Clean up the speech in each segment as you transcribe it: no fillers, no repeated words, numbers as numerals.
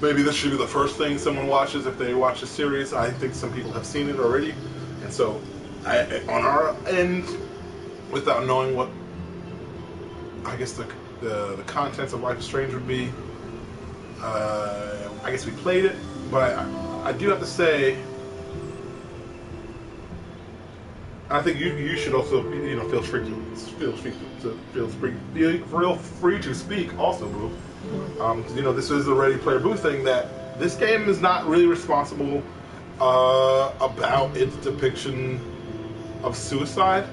maybe this should be the first thing someone watches if they watch a series. I think some people have seen it already, and so on our end, without knowing what I guess the contents of Life is Strange would be, I guess we played it, but I do have to say, I think you should also feel free to speak also, Boo. This is a Ready Player Boo thing that this game is not really responsible about its depiction of suicide.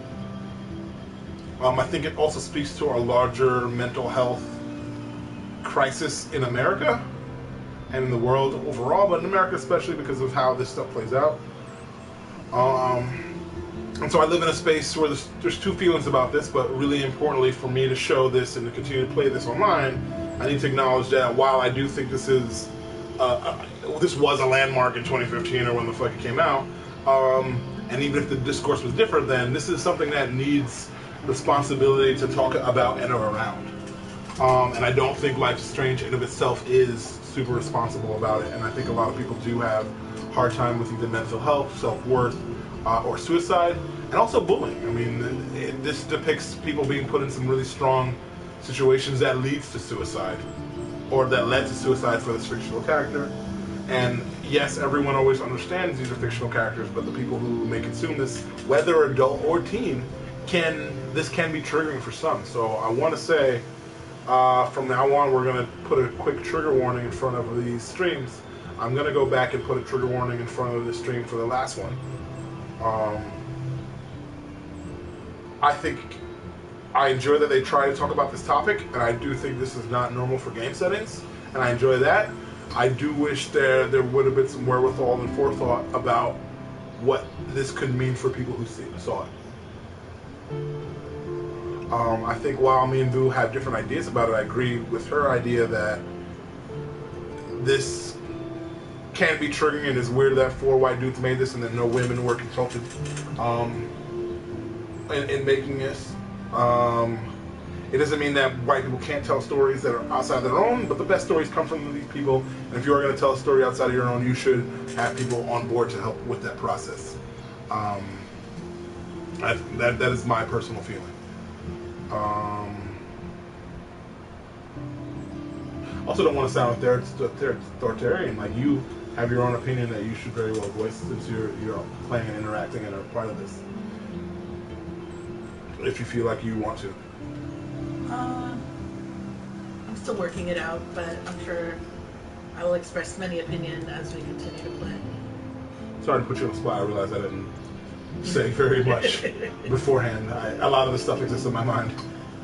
I think it also speaks to our larger mental health crisis in America and in the world overall, but in America especially because of how this stuff plays out. And so I live in a space where there's two feelings about this, but really importantly for me to show this and to continue to play this online, I need to acknowledge that while I do think this is this was a landmark in 2015 or when the fuck it came out, and even if the discourse was different then, this is something that needs responsibility to talk about and around. And I don't think Life is Strange in of itself is super responsible about it, and I think a lot of people do have a hard time with either mental health, self-worth, or suicide, and also bullying. I mean, this depicts people being put in some really strong situations that leads to suicide, or that led to suicide for this fictional character. And yes, everyone always understands these are fictional characters, but the people who may consume this, whether adult or teen, this can be triggering for some. So I want to say, from now on, we're going to put a quick trigger warning in front of these streams. I'm going to go back and put a trigger warning in front of the stream for the last one. I think I enjoy that they try to talk about this topic, and I do think this is not normal for game settings, and I enjoy that. I do wish there would have been some wherewithal and forethought about what this could mean for people who saw it. I think while me and Boo have different ideas about it, I agree with her idea that this can be triggering, and it's weird that 4 white dudes made this and that no women were consulted in making this. It doesn't mean that white people can't tell stories that are outside their own, but the best stories come from these people, and if you are going to tell a story outside of your own, you should have people on board to help with that process. That is my personal feeling. Also don't want to sound authoritarian, like you have your own opinion that you should very well voice since you're playing and interacting and are part of this. If you feel like you want to. I'm still working it out, but I'm sure I will express many opinions as we continue to play. Sorry to put you on the spot. I realize I didn't say very much beforehand. A lot of the stuff exists in my mind.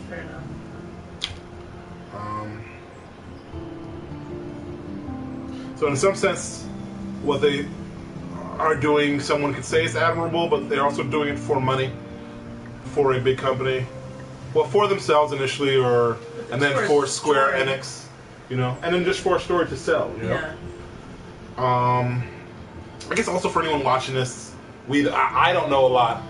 Fair enough. So in some sense, what they are doing, someone could say is admirable, but they're also doing it for money, for a big company. Well, for themselves initially, and then for Square Enix, and then just for a story to sell, Yeah. I guess also for anyone watching this, I don't know a lot.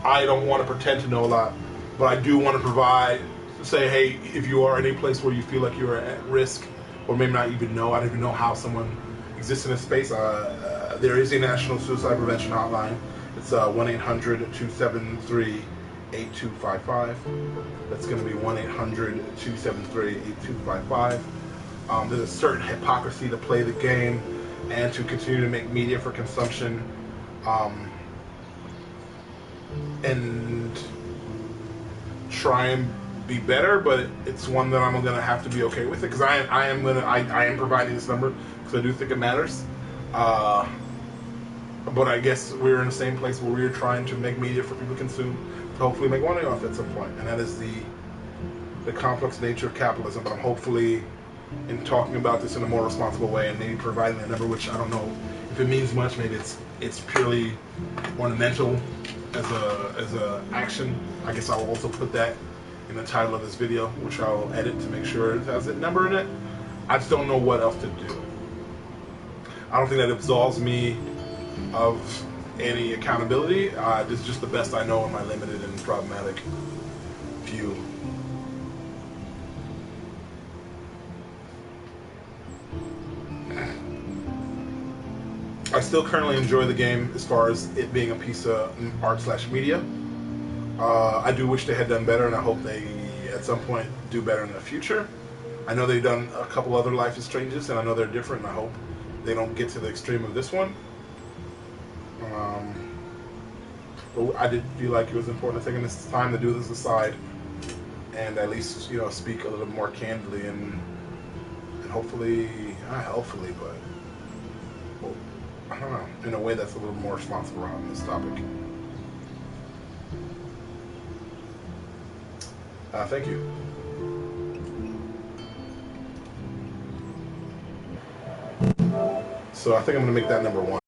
I don't want to pretend to know a lot, but I do want to say, hey, if you are in a place where you feel like you're at risk, or maybe not even know, I don't even know how someone exists in this space, there is a National Suicide Prevention Hotline. It's 1-800-273-8255. That's going to be 1-800-273-8255. There's a certain hypocrisy to play the game and to continue to make media for consumption, and try and be better, but it's one that I'm going to have to be okay with it, because I am providing this number because I do think it matters. But I guess we're in the same place where we're trying to make media for people to consume, to hopefully make money off at some point, and that is the complex nature of capitalism. But I'm hopefully, in talking about this in a more responsible way, and maybe providing a number, which I don't know if it means much. Maybe it's purely ornamental as a action. I guess I'll also put that in the title of this video, which I'll edit to make sure it has a number in it. I just don't know what else to do. I don't think that absolves me of any accountability. This is just the best I know in my limited and problematic view. I still currently enjoy the game as far as it being a piece of art/media. I do wish they had done better, and I hope they at some point do better in the future. I know they've done a couple other Life is Stranges, and I know they're different, and I hope they don't get to the extreme of this one. But I did feel like it was important. I think it's time to do this aside, and at least speak a little more candidly and hopefully, not hopefully, but well, I don't know, in a way that's a little more responsible around this topic. Thank you. So I think I'm going to make that number 1.